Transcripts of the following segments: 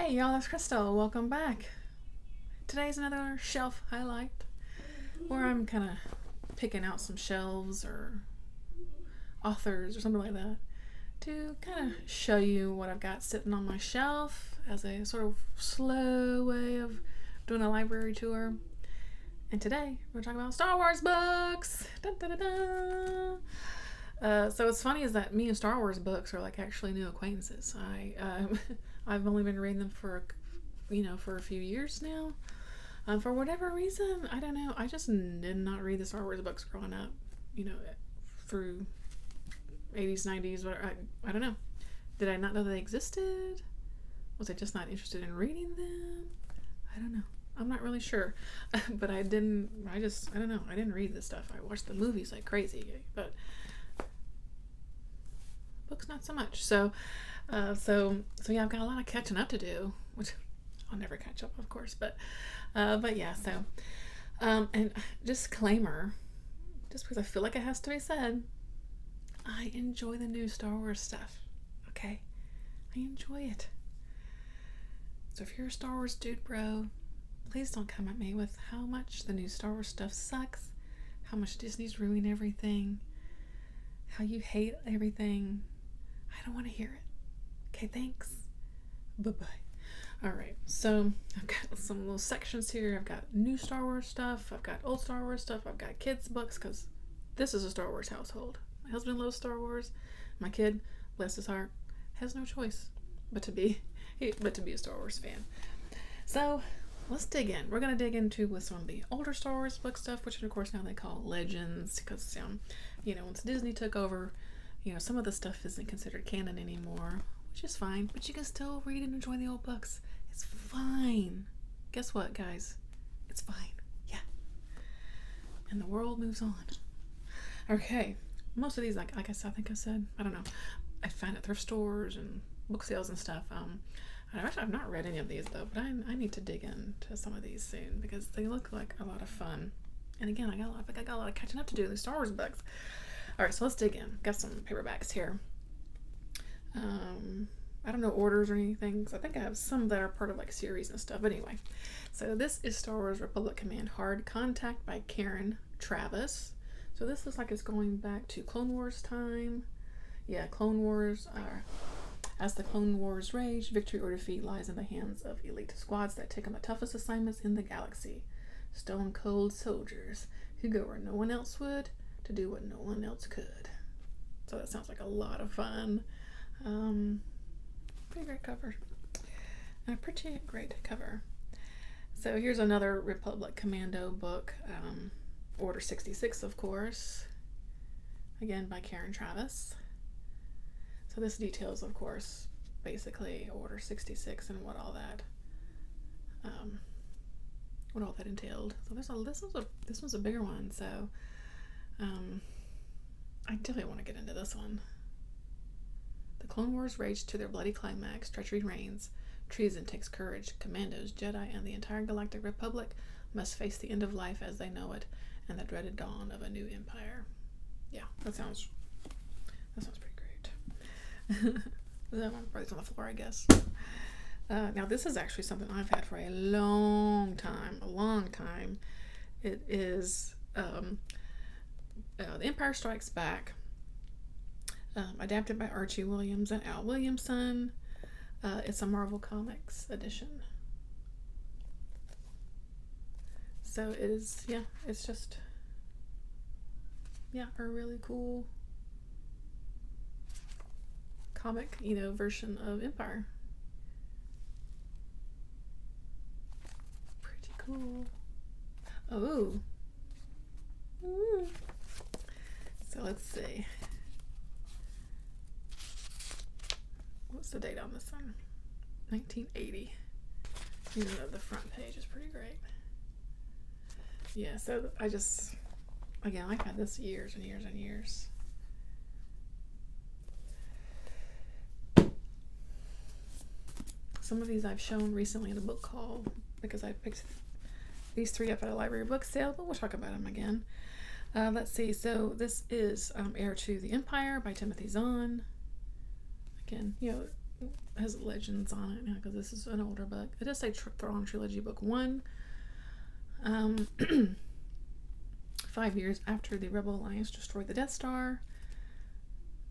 Hey y'all, it's Crystal. Welcome back. Today's another shelf highlight where I'm kind of picking out some shelves or authors or something like that to kind of show you what I've got sitting on my shelf as a sort of slow way of doing a library tour. And today we're talking about Star Wars books. Dun, dun, dun, dun. So what's funny is that me and Star Wars books are like actually new acquaintances. I've only been reading them for for a few years now. For whatever reason, I don't know. I just did not read the Star Wars books growing up. You know, through 80s, 90s. I don't know. Did I not know they existed? Was I just not interested in reading them? I don't know. I'm not really sure. But I don't know. I didn't read this stuff. I watched the movies like crazy. But books not so much. So yeah, I've got a lot of catching up to do, which I'll never catch up, of course. But yeah. So and disclaimer, just because I feel like it has to be said, I enjoy the new Star Wars stuff. Okay, I enjoy it. So if you're a Star Wars dude, bro, please don't come at me with how much the new Star Wars stuff sucks, how much Disney's ruining everything, how you hate everything. I don't want to hear it. Okay, thanks. Bye-bye. Alright, so I've got some little sections here. I've got new Star Wars stuff. I've got old Star Wars stuff. I've got kids' books because this is a Star Wars household. My husband loves Star Wars. My kid, bless his heart, has no choice but to be a Star Wars fan. So let's dig in. We're going to dig into with some of the older Star Wars book stuff, which of course now they call legends because, once Disney took over, some of the stuff isn't considered canon anymore, which is fine, but you can still read and enjoy the old books. It's fine. Guess what, guys? It's fine. Yeah. And the world moves on. Okay. Most of these, like I think I said, I don't know, I find at thrift stores and book sales and stuff. I've not read any of these though, but I need to dig into some of these soon because they look like a lot of fun. And again, I got a lot of catching up to do with the Star Wars books. All right, so let's dig in. Got some paperbacks here. I don't know orders or anything, because I think I have some that are part of like series and stuff. But anyway, so this is Star Wars Republic Command Hard Contact by Karen Travis. So this looks like it's going back to Clone Wars time. Yeah, Clone Wars. As the Clone Wars rage, victory or defeat lies in the hands of elite squads that take on the toughest assignments in the galaxy. Stone cold soldiers who go where no one else would to do what no one else could. So that sounds like a lot of fun. Pretty great cover. And a pretty great cover. So here's another Republic Commando book. Order 66, of course. Again by Karen Travis. So this details, of course, basically Order 66 and what all that entailed. So this one's a bigger one. So I definitely want to get into this one. The Clone Wars rage to their bloody climax. Treachery reigns. Treason takes courage. Commandos, Jedi, and the entire Galactic Republic must face the end of life as they know it and the dreaded dawn of a new empire. Yeah, that sounds pretty great. That one probably on the floor, I guess. Now this is actually something I've had for a long time. It is The Empire Strikes Back, adapted by Archie Williams and Al Williamson. It's a Marvel Comics edition. So it is, it's just, a really cool comic, version of Empire. Pretty cool. Oh. Ooh. So let's see. What's the date on this one? 1980. Even though the front page is pretty great. Yeah, so I've had this years and years and years. Some of these I've shown recently in a book haul because I picked these three up at a library book sale, but we'll talk about them again. Let's see. So this is Heir to the Empire by Timothy Zahn. Again, has legends on it now because this is an older book. It does say Thrawn Trilogy Book 1. 5 years after the Rebel Alliance destroyed the Death Star.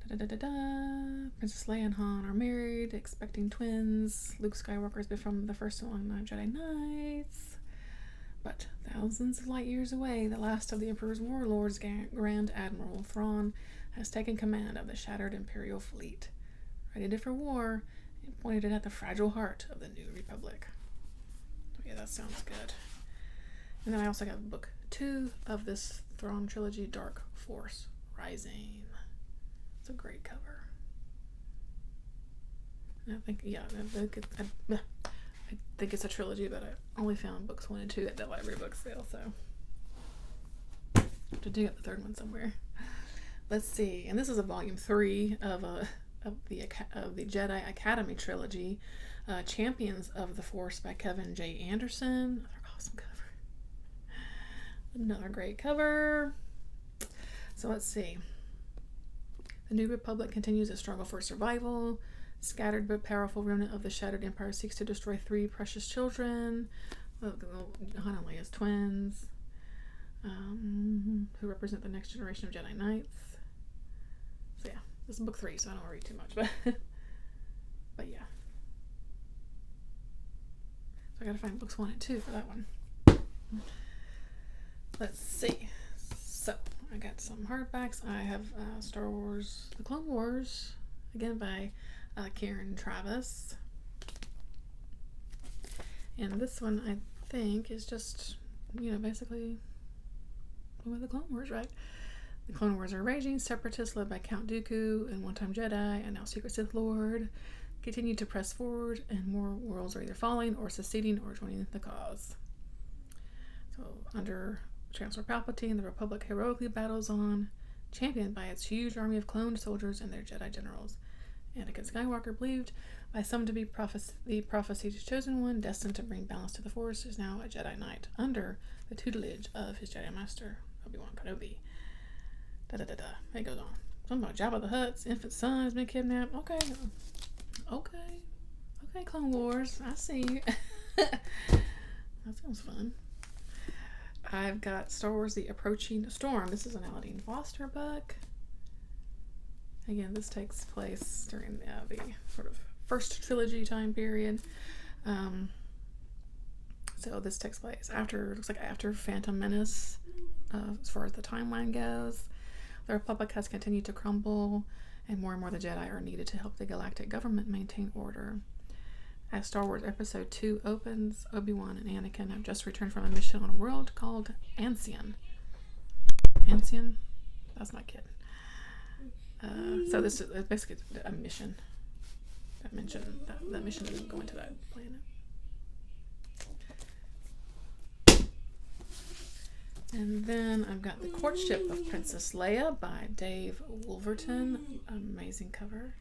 Princess Leia and Han are married, expecting twins. Luke Skywalker has become the first among 9 Jedi Knights. But thousands of light years away, the last of the Emperor's warlords, Grand Admiral Thrawn, has taken command of the shattered Imperial fleet. Ready for war, and pointed it at the fragile heart of the New Republic. Yeah, that sounds good. And then I also got book 2 of this Thrawn trilogy, Dark Force Rising. It's a great cover. And I think, yeah, I think it's a trilogy, but I only found books 1 and 2 at the library book sale, so I have to dig up the third one somewhere. Let's see, and this is a volume 3 of the Jedi Academy trilogy, Champions of the Force by Kevin J. Anderson. Another awesome cover. Another great cover. So let's see. The New Republic continues its struggle for survival. Scattered but powerful remnant of the shattered empire seeks to destroy 3 precious children, Han and Leia's twins, who represent the next generation of Jedi Knights. So yeah, this is book 3, so I don't want to read too much, but yeah. So I gotta find books 1 and 2 for that one. Let's see. So I got some hardbacks. I have Star Wars: The Clone Wars, again by Karen Travis. And this one I think is just, basically with the Clone Wars, right? The Clone Wars are raging. Separatists led by Count Dooku and one-time Jedi and now Secret Sith Lord continue to press forward, and more worlds are either falling or seceding or joining the cause. So under Chancellor Palpatine, the Republic heroically battles on, championed by its huge army of cloned soldiers and their Jedi generals. Anakin Skywalker, believed by some to be the prophecy's chosen one, destined to bring balance to the Force, is now a Jedi Knight under the tutelage of his Jedi Master, Obi-Wan Kenobi. It goes on. Something about Jabba the Hutt's infant son has been kidnapped. Okay, Clone Wars. I see. That sounds fun. I've got Star Wars: The Approaching Storm. This is an Aladdin Foster book. Again, this takes place during the sort of first trilogy time period. So this takes place after Phantom Menace, as far as the timeline goes. The Republic has continued to crumble, and more the Jedi are needed to help the galactic government maintain order. As Star Wars Episode 2 opens, Obi-Wan and Anakin have just returned from a mission on a world called Ancion. Ancion? That's my kid. So this is basically a mission. That mission is going to that planet. And then I've got The Courtship of Princess Leia by Dave Wolverton. Amazing cover.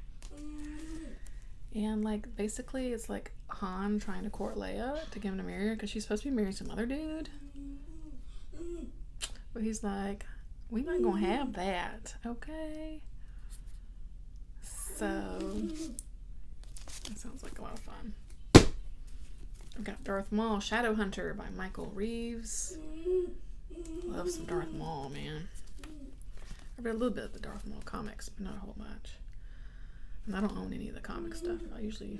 And basically it's like Han trying to court Leia to get him to marry her because she's supposed to be marrying some other dude. But he's like, we're not gonna have that, okay? So that sounds like a lot of fun. I've got Darth Maul, Shadowhunter by Michael Reeves. Love some Darth Maul, man. I read a little bit of the Darth Maul comics, but not a whole much. And I don't own any of the comic stuff. I usually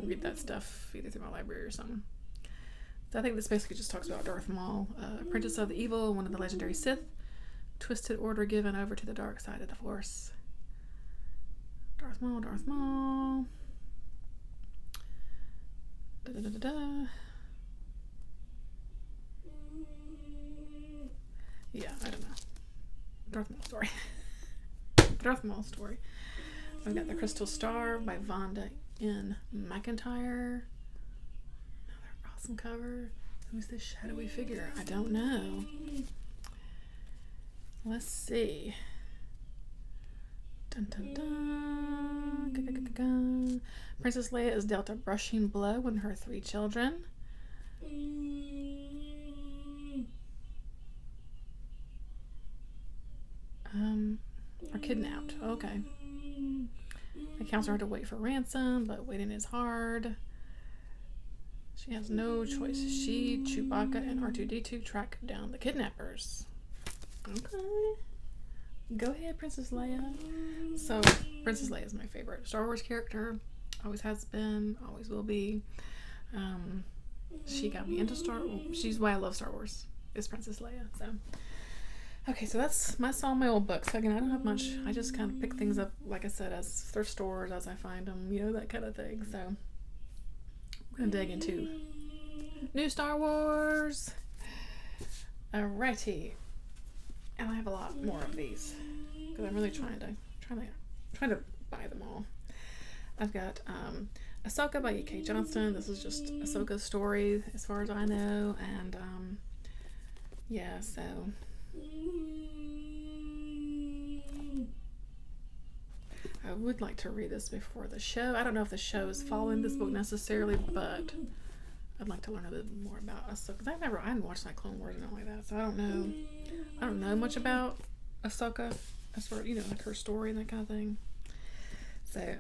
read that stuff either through my library or something. So I think this basically just talks about Darth Maul, apprentice of the evil, one of the legendary Sith, twisted order given over to the dark side of the Force. Darth Maul, Darth Maul. Yeah, I don't know. Darth Maul story. Darth Maul story. I've got The Crystal Star by Vonda N. McIntyre. Another awesome cover. Who's this shadowy figure? I don't know. Let's see. Dun, dun, dun. Princess Leia is dealt a brushing blow when her 3 children. Are kidnapped. Okay. They counsel her to wait for ransom, but waiting is hard. She has no choice. She, Chewbacca, and R2-D2 track down the kidnappers. Okay. Go ahead, Princess Leia. So, Princess Leia is my favorite Star Wars character. Always has been, always will be. She got me into she's why I love Star Wars, is Princess Leia. So, okay, so that's all my old books. Again, I don't have much. I just kind of pick things up, like I said, as thrift stores, as I find them, that kind of thing. So, I'm going to dig into new Star Wars. Alrighty. And I have a lot more of these because I'm really trying to buy them all. I've got Ahsoka by E.K. Johnston. This is just Ahsoka's story as far as I know, and yeah, so I would like to read this before the show. I don't know if the show is following this book necessarily, but I'd like to learn a bit more about Ahsoka. I hadn't watched like Clone Wars and all like that, so I don't know much about Ahsoka as far as like her story and that kind of thing. So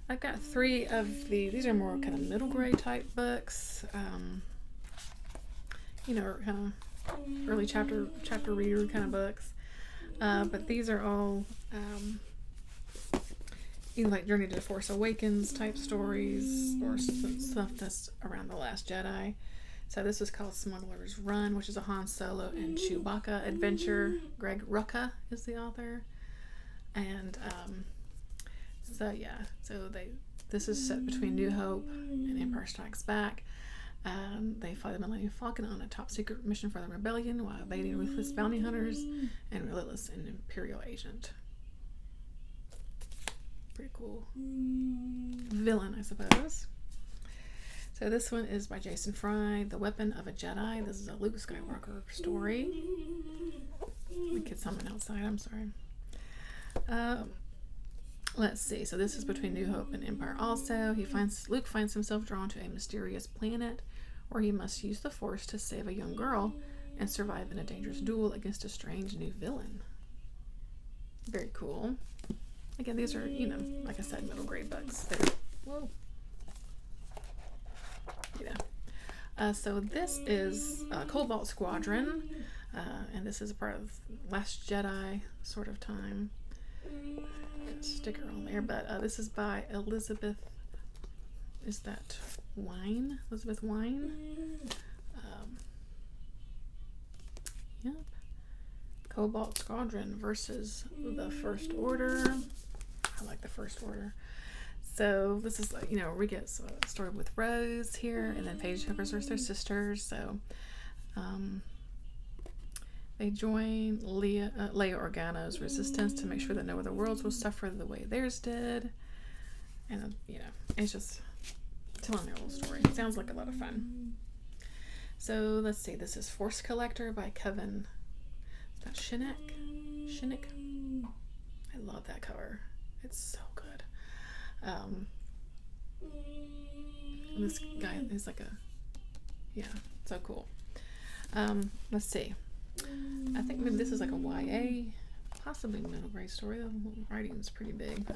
I've got 3 of these are more kind of middle grade type books, kind of early chapter reader kind of books, but these are all like Journey to the Force Awakens type stories or stuff that's around the Last Jedi. So this is called Smuggler's Run, which is a Han Solo and Chewbacca adventure. Greg Rucka is the author, and this is set between New Hope and Empire Strikes Back. They fly the Millennium Falcon on a top secret mission for the rebellion while evading ruthless bounty hunters and relentless and Imperial agent. Pretty cool villain, I suppose. So this one is by Jason Fry, The Weapon of a Jedi. This is a Luke Skywalker story. The kid's something outside, I'm sorry. Let's see. So this is between New Hope and Empire also. Luke finds himself drawn to a mysterious planet where he must use the Force to save a young girl and survive in a dangerous duel against a strange new villain. Very cool. Again, these are, like I said, middle grade books. Whoa. So this is Cobalt Squadron, and this is a part of Last Jedi sort of time. Got a sticker on there, but this is by Elizabeth. Is that Wine? Elizabeth Wine? Yep. Cobalt Squadron versus the First Order. I like the First Order. So this is, we get a story with Rose here, and then Paige Hookers versus their sisters. So they join Leia Organa's resistance to make sure that no other worlds will suffer the way theirs did. And, it's just telling their little story. It sounds like a lot of fun. So let's see. This is Force Collector by Kevin. Is that Shinnick? I love that cover. It's so good. This guy is like so cool. Let's see. I think maybe this is like a YA, possibly middle grade story. The writing is pretty big.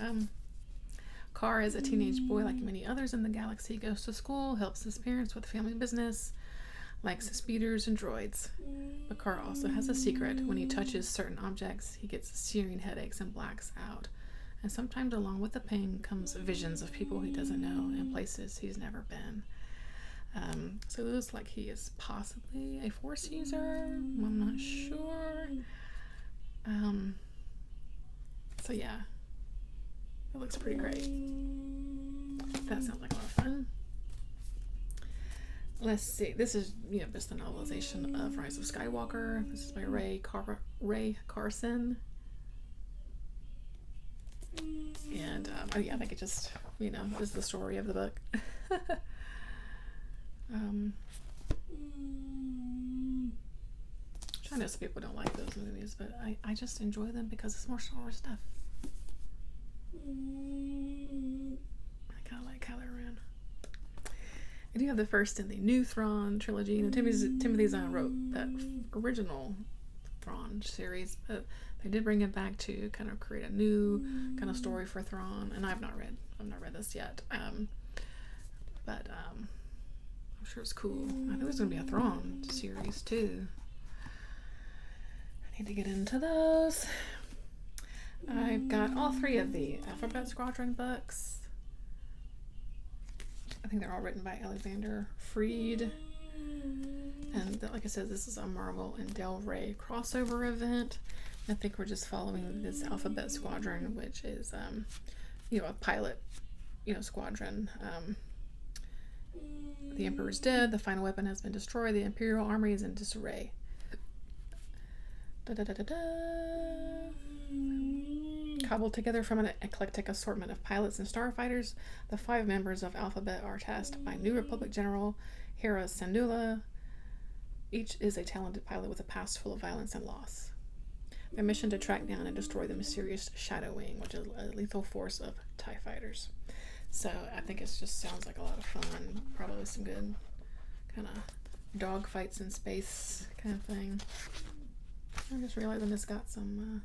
Carr is a teenage boy like many others in the galaxy. He goes to school, helps his parents with family business, likes speeders and droids. But Carr also has a secret. When he touches certain objects, he gets searing headaches and blacks out. And sometimes along with the pain comes visions of people he doesn't know and places he's never been. So it looks like he is possibly a Force user. I'm not sure. So yeah, it looks pretty great. That sounds like a lot of fun. Let's see. This is, just the novelization of Rise of Skywalker. This is by Ray Carson. And I think it just, is the story of the book. I know some people don't like those movies, but I just enjoy them because it's more Star Wars stuff. I kind of like how they're ran. I do have the first in the new Thrawn trilogy. Timothy Zahn wrote that original Thrawn series, but they did bring it back to kind of create a new kind of story for Thrawn, and I've not read this yet. But I'm sure it's cool. I think there's gonna be a Thrawn series too. I need to get into those. I've got all 3 of the Alphabet Squadron books. I think they're all written by Alexander Freed. And like I said, this is a Marvel and Del Rey crossover event. I think we're just following this Alphabet Squadron, which is, a pilot, squadron. The Emperor is dead. The final weapon has been destroyed. The Imperial army is in disarray. Cobbled together from an eclectic assortment of pilots and starfighters, the 5 members of Alphabet are tasked by New Republic General Hera Syndulla. Each is a talented pilot with a past full of violence and loss. Their mission to track down and destroy the mysterious Shadow Wing, which is a lethal force of TIE fighters. So I think it just sounds like a lot of fun. Probably some good kind of dogfights in space kind of thing. I'm just realizing it's got some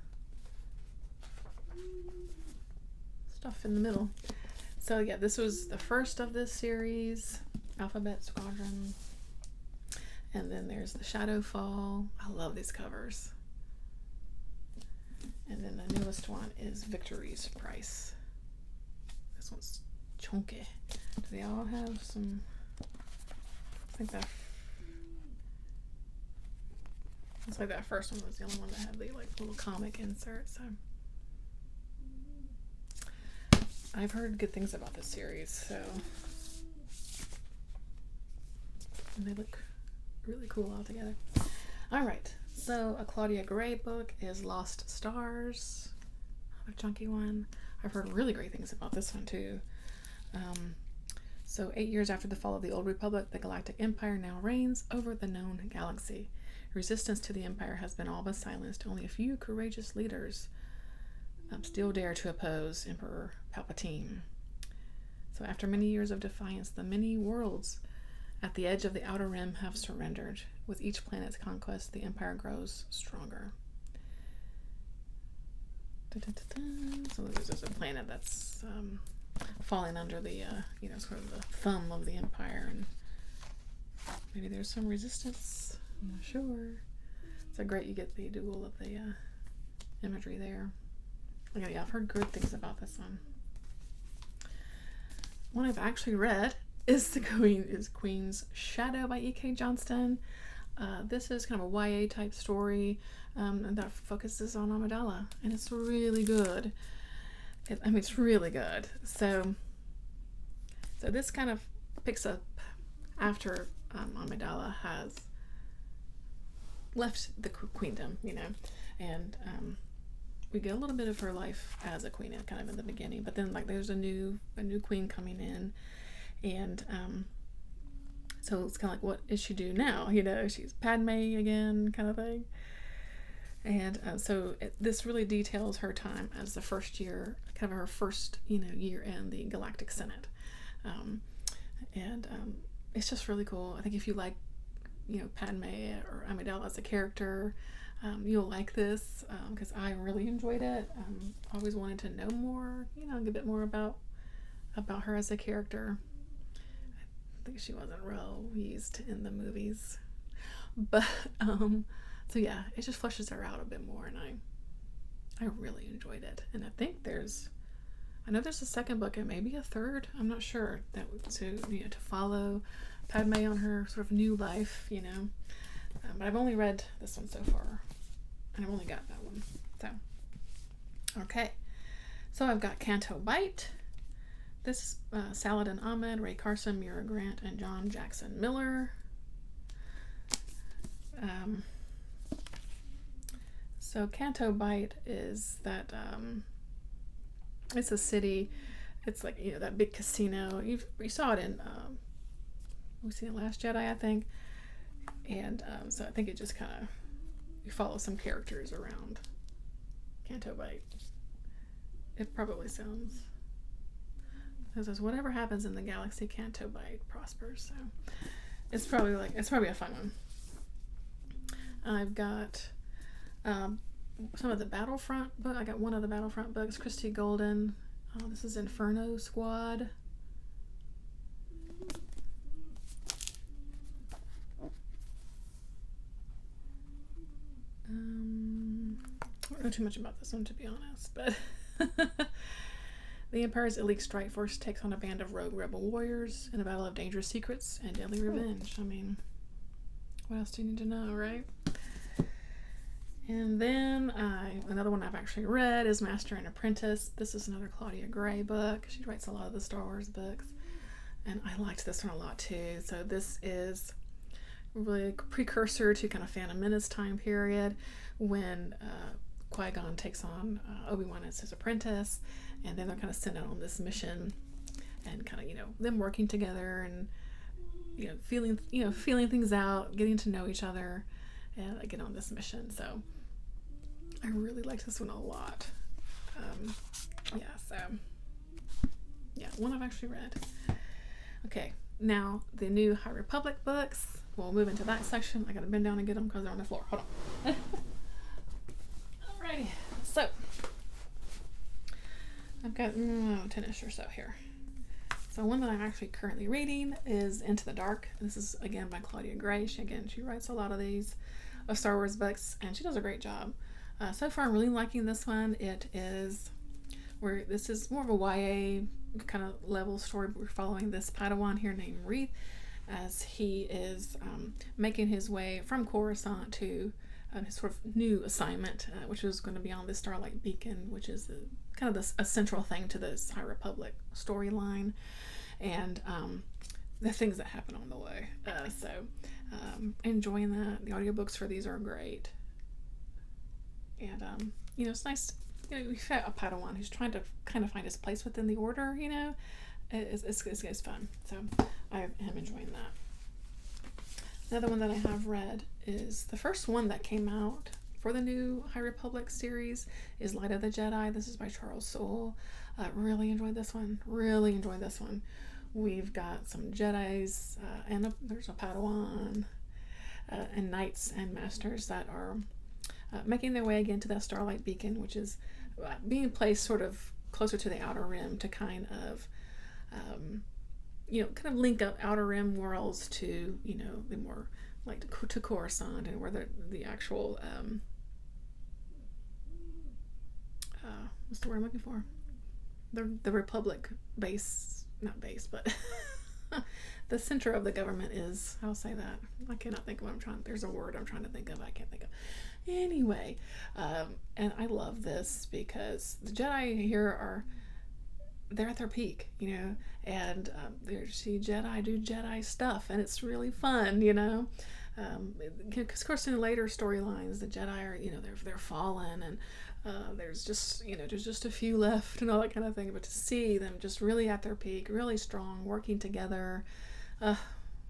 stuff in the middle. So yeah, this was the first of this series, Alphabet Squadron. And then there's the Shadowfall. I love these covers. And then the newest one is Victory's Price. This one's chunky. Do they all have some? I think that looks like that first one was the only one that had the little comic insert. So I've heard good things about this series. So and they look really cool all together. All right. So a Claudia Gray book is Lost Stars, another chunky one. I've heard really great things about this one too. So 8 years after the fall of the Old Republic, the Galactic Empire now reigns over the known galaxy. Resistance to the Empire has been all but silenced. Only a few courageous leaders still dare to oppose Emperor Palpatine. So after many years of defiance, the many worlds at the edge of the Outer Rim have surrendered. With each planet's conquest, the Empire grows stronger. So there's just a planet that's falling under the, sort of the thumb of the Empire, and maybe there's some resistance. I'm not sure. So great, you get the dual of the imagery there. Okay, yeah, I've heard good things about this one. One I've actually read is Queen's Shadow by E.K. Johnston. This is kind of a YA type story that focuses on Amidala, and it's really good. It's really good. So this kind of picks up after Amidala has left the queendom, and we get a little bit of her life as a queen kind of in the beginning, but then there's a new queen coming in. And so it's kind of what does she do now? She's Padme again, kind of thing. And so this really details her time as the first year, kind of her first, year in the Galactic Senate. And it's just really cool. I think if you like, Padme or Amidala as a character, you'll like this, because I really enjoyed it. Always wanted to know more, a bit more about her as a character. I think she wasn't real used in the movies, but so yeah, it just fleshes her out a bit more, and I really enjoyed it. And I know there's a second book and maybe a third, I'm not sure, that to follow Padme on her sort of new life, but I've only read this one so far, and I've only got that one. So okay, so I've got Canto Bight. This is Saladin Ahmed, Ray Carson, Mira Grant, and John Jackson Miller. So Canto Bight is that it's a city. It's that big casino. You saw it in we've seen Last Jedi, I think. And so I think it just kind of you follow some characters around Canto Bight. It probably sounds. It says whatever happens in the galaxy, Canto Bight prospers. So it's probably a fun one. I've got some of the Battlefront book. I got one of the Battlefront books, Christy Golden. Oh, this is Inferno Squad. I don't know too much about this one, to be honest, but the Empire's elite strike force takes on a band of rogue rebel warriors in a battle of dangerous secrets and deadly revenge. I mean, what else do you need to know, right? And then another one I've actually read is Master and Apprentice. This is another Claudia Gray book. She writes a lot of the Star Wars books, and I liked this one a lot too. So this is really a precursor to kind of Phantom Menace time period when Qui-Gon takes on Obi-Wan as his apprentice, and then they're kind of sent out on this mission, and kind of, you know, them working together and, you know, feeling things out, getting to know each other, and get on this mission. So I really liked this one a lot. One I've actually read. Okay, now the new High Republic books. We'll move into that section. I gotta bend down and get them because they're on the floor. Hold on. Alrighty, so I've got 10-ish or so here. So one that I'm actually currently reading is Into the Dark. This is again by Claudia Gray. She writes a lot of these Star Wars books, and she does a great job. So far, I'm really liking this one. This is more of a YA kind of level story. We're following this Padawan here named Wreath as he is making his way from Coruscant to his sort of new assignment, which is going to be on the Starlight Beacon, which is a central thing to this High Republic storyline, and the things that happen on the way. Enjoying that. The audiobooks for these are great. And, it's nice. We've got a Padawan who's trying to kind of find his place within the order, It's fun. So I am enjoying that. Another one that I have read is the first one that came out for the new High Republic series is Light of the Jedi. This is by Charles Soule. Really enjoyed this one. We've got some Jedis, and there's a Padawan, and Knights and Masters that are making their way again to that Starlight Beacon, which is being placed sort of closer to the Outer Rim to kind of link up Outer Rim worlds to, the more like to Coruscant, and where the actual what's the word I'm looking for? The Republic base, not base, but the center of the government is. I'll say that. I cannot think of what I'm trying. There's a word I'm trying to think of. I can't think of. Anyway, and I love this because the Jedi here they're at their peak, and they see Jedi do Jedi stuff, and it's really fun, because of course in later storylines the Jedi are, they're fallen, and there's just a few left and all that kind of thing, but to see them just really at their peak, really strong, working together,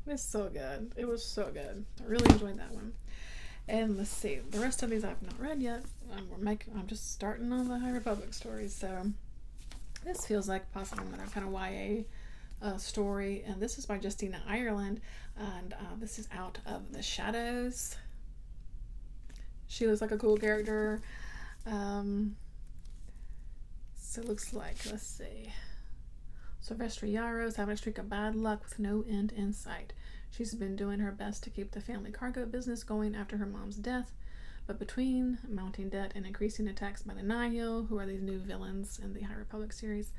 it's so good. It was so good. I really enjoyed that one. And let's see, the rest of these I've not read yet. I'm just starting on the High Republic stories, so this feels like possibly another kind of YA story, and this is by Justina Ireland, and this is Out of the Shadows. She looks like a cool character. So it looks like, let's see, Sylvester Yarrow's having a streak of bad luck with no end in sight. She's been doing her best to keep the family cargo business going after her mom's death, but between mounting debt and increasing attacks by the Nihil, who are these new villains in the High Republic series,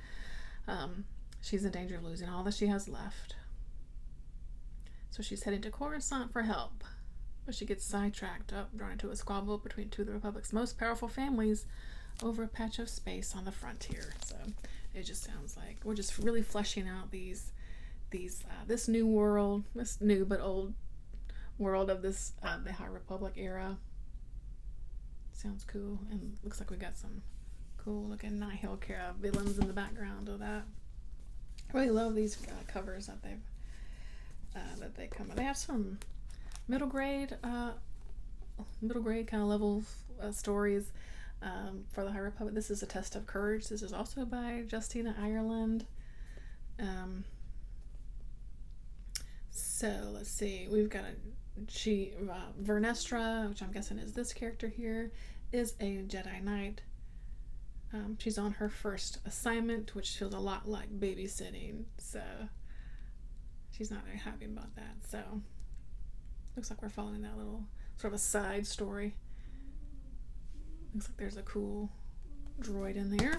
she's in danger of losing all that she has left. So she's heading to Coruscant for help, but she gets sidetracked, drawn into a squabble between two of the Republic's most powerful families over a patch of space on the frontier. So it just sounds like we're just really fleshing out this new world, this new but old world of this the High Republic era. Sounds cool, and looks like we got some cool looking Nihil villains in the background of that. I really love these covers that they come with. They have some middle grade kind of level stories for the High Republic. This is A Test of Courage. This is also by Justina Ireland. So let's see, we've got Vernestra, which I'm guessing is this character here, is a Jedi Knight. She's on her first assignment, which feels a lot like babysitting, so she's not very happy about that. So looks like we're following that little sort of a side story. Looks like there's a cool droid in there.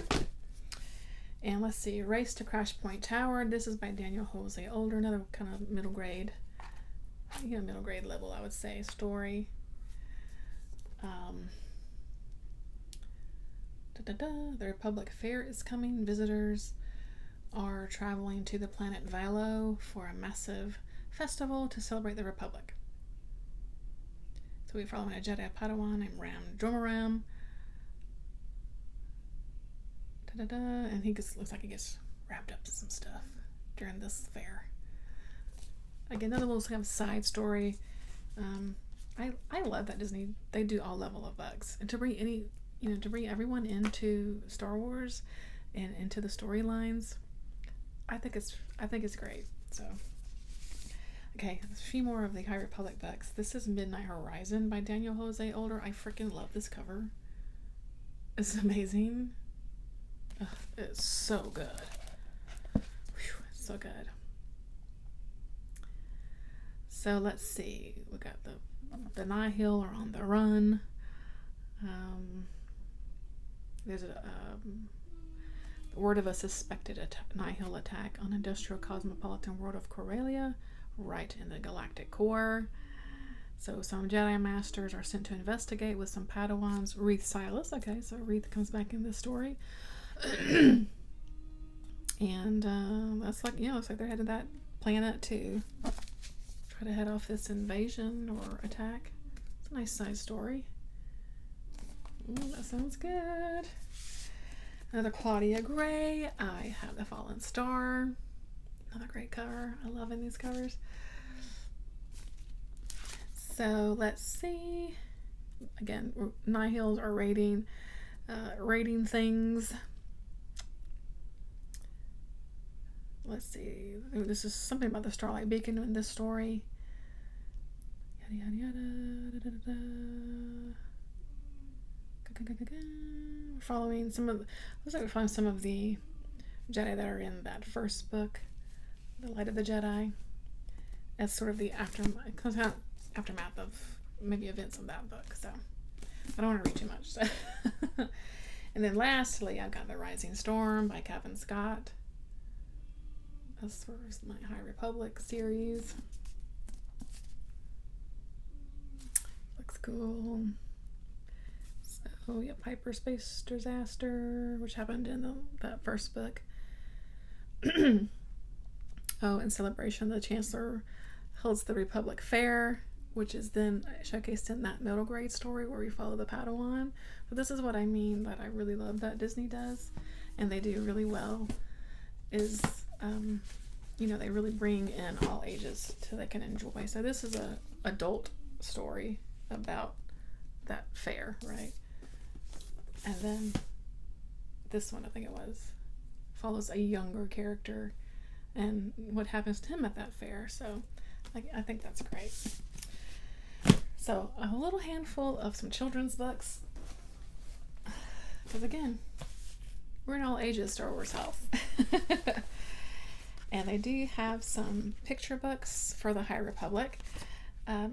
And let's see, Race to Crash Point Tower. This is by Daniel Jose Older, another kind of middle grade, middle grade level, I would say, story. The Republic Fair is coming. Visitors are traveling to the planet Vilo for a massive festival to celebrate the Republic. So we're following a Jedi Padawan named Ram Dromaram. And he looks like he gets wrapped up in some stuff during this fair. Again, another little kind of side story. I love that Disney, they do all level of bugs, and to bring everyone into Star Wars and into the storylines, I think it's great. So okay, a few more of the High Republic books. This is Midnight Horizon by Daniel Jose Older. I freaking love this cover. It's amazing. Ugh, it's so good. Whew, it's so good. So let's see. We got the Nihil are on the run. There's the word of a suspected Nihil attack on industrial cosmopolitan world of Corellia, right in the galactic core. So some Jedi Masters are sent to investigate with some Padawans. Reath Silas. Okay, so Reath comes back in this story. And that's like, looks like they're headed that planet to try to head off this invasion or attack. It's a nice side story. That sounds good. Another Claudia Gray. I Have the Fallen Star. Another great cover. I love these covers. So let's see. Again, Nihils are rating things. Let's see. This is something about the Starlight Beacon in this story. Yada yada yada. Da, da, da, da. Following some of. Looks like we find some of the Jedi that are in that first book, The Light of the Jedi. As sort of the aftermath of maybe events of that book. So I don't want to read too much. So. And then lastly, I've got The Rising Storm by Kevin Scott. That's for my High Republic series. Looks cool. So yeah, Hyperspace Disaster, which happened in that first book. Oh, in celebration, the Chancellor holds the Republic Fair, which is then showcased in that middle grade story where we follow the Padawan. But this is what I mean that I really love that Disney does, and they do really well, is they really bring in all ages so they can enjoy. So this is a adult story about that fair, right? And then this one, I think it was, follows a younger character and what happens to him at that fair. So I think that's great. So a little handful of some children's books, because again, we're in all ages Star Wars health. And they do have some picture books for the High Republic.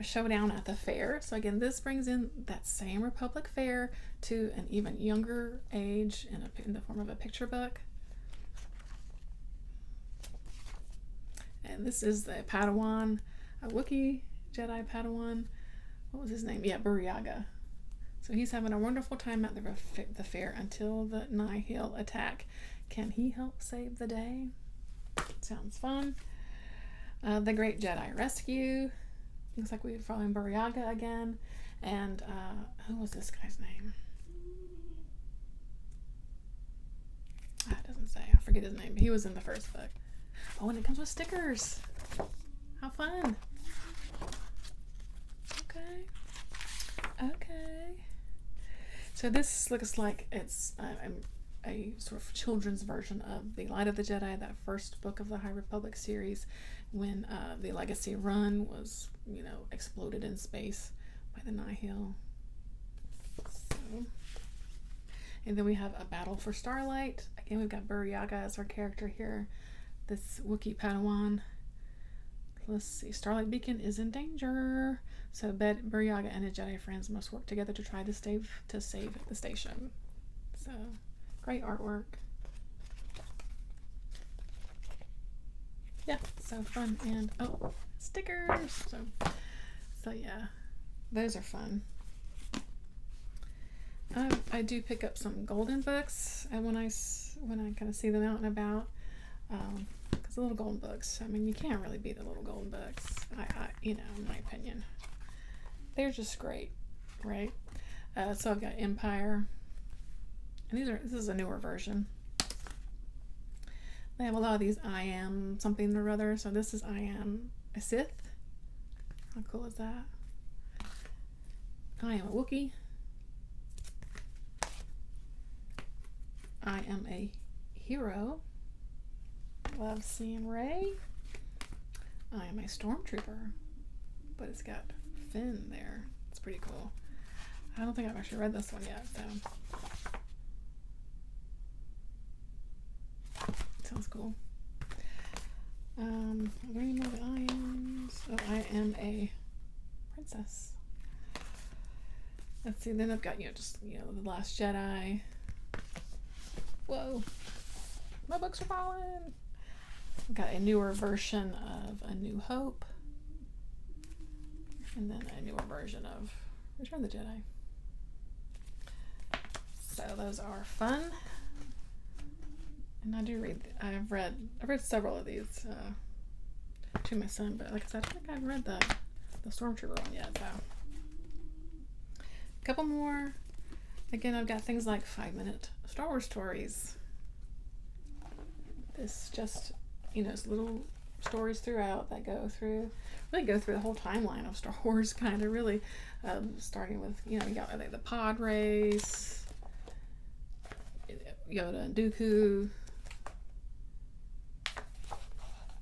Showdown at the Fair. So again, this brings in that same Republic Fair to an even younger age in the form of a picture book. And this is the Padawan, a Wookie Jedi Padawan. What was his name? Yeah, Buryaga. So he's having a wonderful time at the fair until the Nihil attack. Can he help save the day? Sounds fun. The Great Jedi Rescue. Looks like we're following Buryaga again. And who was this guy's name? It doesn't say. I forget his name. He was in the first book. Oh, and it comes with stickers. How fun. Okay. So this looks like it's a sort of children's version of The Light of the Jedi, that first book of the High Republic series, when the Legacy Run was, exploded in space by the Nihil. So And then we have A Battle for Starlight. Again, we've got Buryaga as our character here. This Wookie Padawan. Let's see. Starlight Beacon is in danger. So Buryaga and his Jedi friends must work together to try to save the station. So, great artwork. Yeah, so fun. And, oh, stickers. So yeah, those are fun. I do pick up some golden books and when I kind of see them out and about, because the little golden books, I mean, you can't really beat the little golden books. In my opinion, they're just great, right? So I've got Empire, and this is a newer version. They have a lot of these I am something or other. So this is I am a Sith. How cool is that? I am a Wookie. I am a hero. Love seeing Rey. I am a stormtrooper, but it's got Finn there. It's pretty cool. I don't think I've actually read this one yet, so sounds cool. Are there any more I ams? Oh, I am a princess. Let's see. Then I've got The Last Jedi. Whoa, my books are falling. I've got a newer version of A New Hope, and then a newer version of Return of the Jedi. So those are fun. And I do read. I've read several of these to my son, but like I said, I think I've read the Stormtrooper one yet. So a couple more. Again, I've got things like 5-minute Star Wars stories. This just it's little stories throughout that go through the whole timeline of Star Wars, kind of really, starting with you got the pod race, Yoda and Dooku,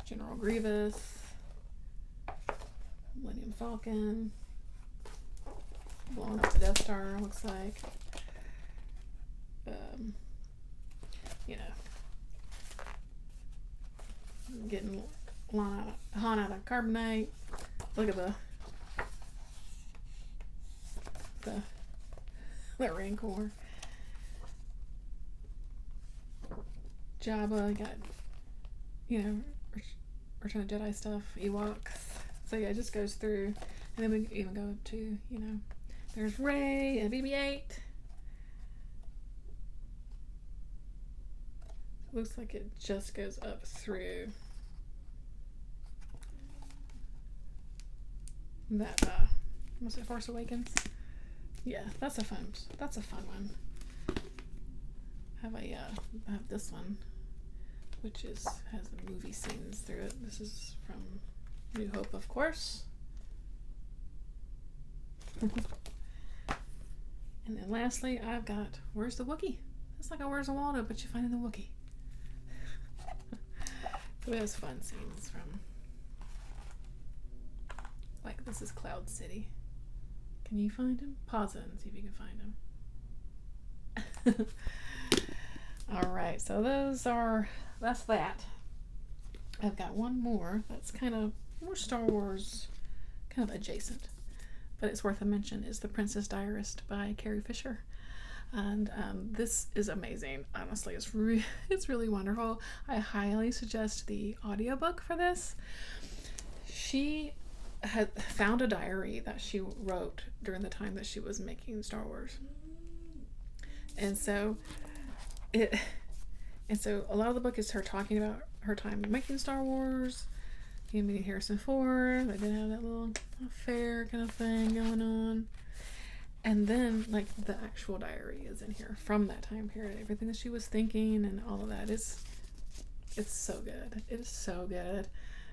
General Grievous, Millennium Falcon, blowing up the Death Star, looks like. Getting Han out of carbonite. Look at the Rancor. Jabba got Return of the Jedi stuff, Ewoks. So yeah, it just goes through, and then we even go to there's Rey and BB-8. Looks like it just goes up through that. Was it Force Awakens? Yeah, that's a fun one. I have this one, which has the movie scenes through it. This is from New Hope, of course. And then lastly, I've got Where's the Wookie? It's like a Where's the Waldo, but you find in the Wookie. So it has fun scenes from, like, this is Cloud City. Can you find him? Pause it and see if you can find him. Alright, so that's that. I've got one more that's kind of more Star Wars, kind of adjacent, but it's worth a mention, is The Princess Diaries by Carrie Fisher. And this is amazing. Honestly, it's really wonderful. I highly suggest the audiobook for this. She had found a diary that she wrote during the time that she was making Star Wars, and so a lot of the book is her talking about her time making Star Wars, meeting Harrison Ford. They did have that little affair kind of thing going on. And then, like, the actual diary is in here from that time period. Everything that she was thinking and all of that it's so good. It is so good.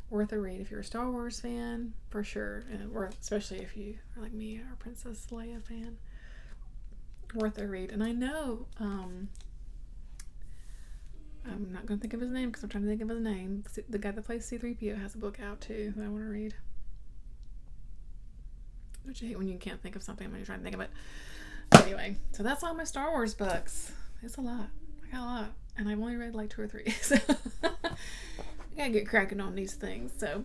Worth a read if you're a Star Wars fan, for sure. And especially if you are like me, or a Princess Leia fan. Worth a read. And I know, I'm not going to think of his name because I'm trying to think of his name. The guy that plays C-3PO has a book out too that I want to read. Which I hate when you can't think of something when you're trying to think of it. Anyway, so that's all my Star Wars books. It's a lot. I got a lot. And I've only read like 2 or 3. So I gotta get cracking on these things. So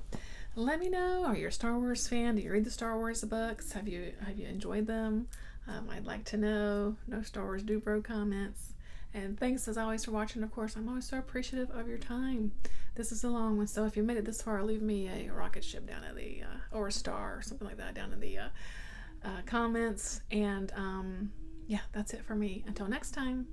let me know. Are you a Star Wars fan? Do you read the Star Wars books? Have you enjoyed them? I'd like to know. No Star Wars Dubro comments. And thanks as always for watching. Of course, I'm always so appreciative of your time. This is a long one, so if you made it this far, leave me a rocket ship down in the or a star or something like that down in the comments. And yeah, that's it for me. Until next time.